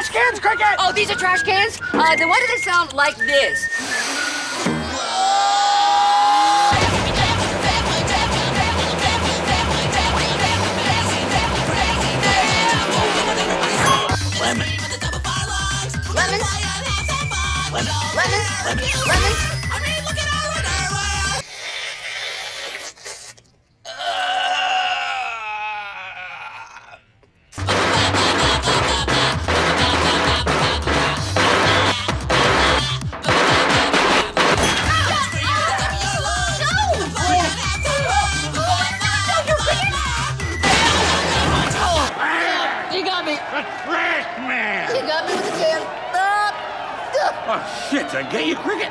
trash cans, Cricket! Oh, these are trash cans? Then why do they sound like this? Lemon. Lemons? Lemons? Lemons? You got me. The trash man! You got me with the can. Oh, shit, I get you, Cricket.